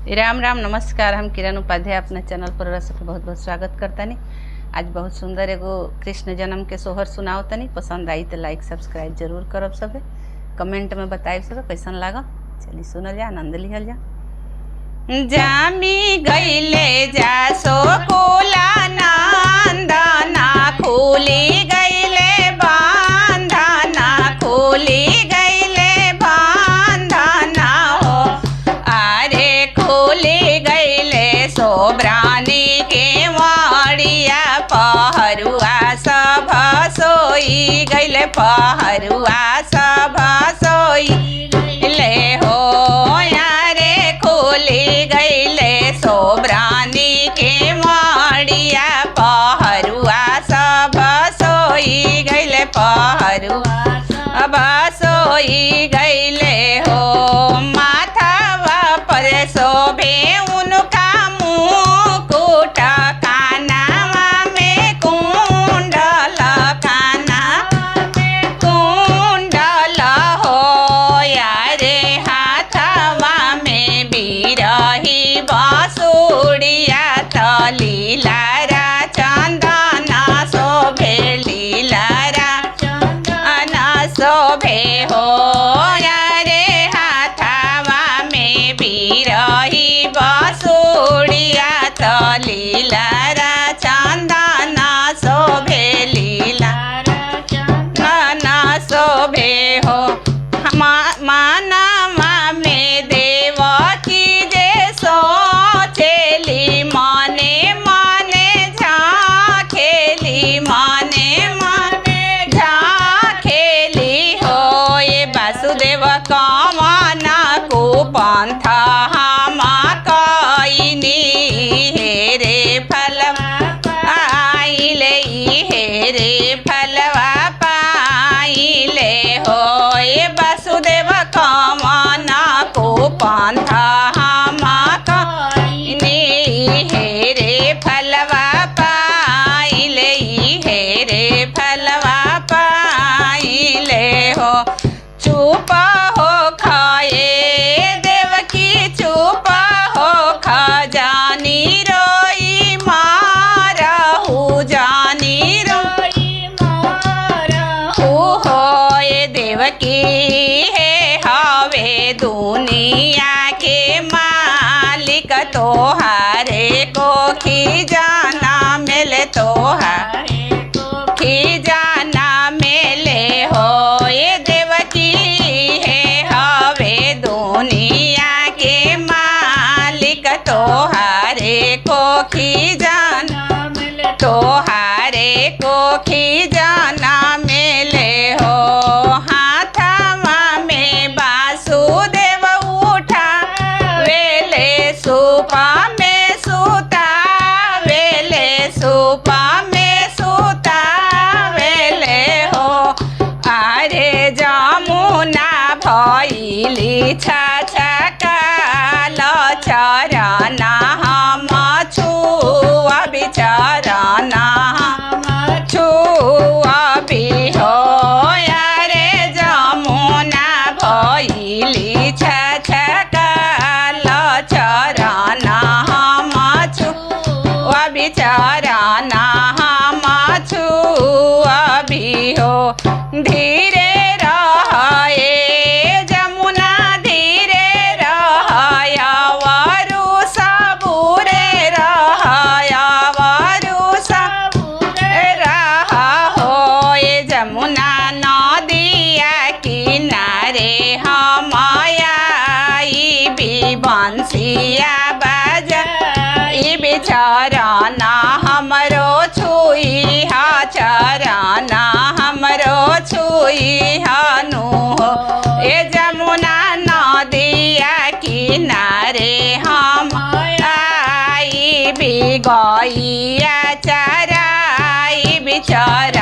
राम राम नमस्कार। हम किरण उपाध्याय अपने चैनल पर रह सके बहुत बहुत स्वागत करतानी। आज बहुत सुंदर एगो कृष्ण जन्म के सोहर सुनाओ तनी। पसंद आई तो लाइक सब्सक्राइब जरूर करब। सबे कमेंट में बताइब सब कैसन लागल। चलिए सुनल जा, आनंद लिहल जा। जामी गईले जा सोकुला नंदना खुली गईले बांधना खुली गईले बांधना हो। अरे खुली गईले सोबरानी के वाड़िया पहरुआ सब सोई गईले पहरुआ सब सोई ले हो। यारे खुली गईले सोबरानी के वाड़िया पहरुआ सब सोई गईले पहरुआ अब सोई गईले हो। माथावा पर शोभे उनका मुकुट कानावा में कुंडल काना कुंडल हो। यारे हाथवा में बिरही बांसुरिया त लीलारा चंदना शोभे लीलारा चंदना शोभे हो। यारे हाथवा में बिरही बांसुरिया त लीलारा चंदना शोभे लीलारा चंदना शोभे हो। मानवा में देवकी जे सोचेली माने माने झाँखेली माने माने झाँखेली हो। ये वासुदेव कमना को पंथ हम कईनी हे रे फलवा पाइले हे रे फलवा पाइले हो। ये वासुदेव कमना को पंथ हम कईनी हे रे फलवा पाइले हे रे फलवा पाइले हो। चुप हो खाए देवकी चुप हो खजानी रोई मारहु जानी रोई मारहु हो। ये देवकी है हवे दुनिया के मालिक तोहारे को खिजाना मिले तोहारे को खिजाना मिले हो। ये देवकी है हवे दुनिया के मालिक तोहारे को खिजाना मिले तोहारे को खिजाना मिले हो। हाथवा में वासुदेव उठा वेले सुपा में सुता वेले सुपा में सुता वेले हो। अरे जमुना भइली छछकाल चरना हम छुआ बिचरना हम छुआ भी हो। यारे जमुना भइली छछकाल चरना हम छुआ बिचरना हम छुआ भी हो। धीरे रहे जमुना धीरे रहया वरु सबूरे रहया वरु सबूरे रहा हो। ये जमुना नदिया किनारे हम आई भी बंसिया बजाई बिचरना हमरो छुई हा चरना हमरो छुई हानु हो। ये जमुना नदिया किनारे हम आई भी गईया चराई बिचर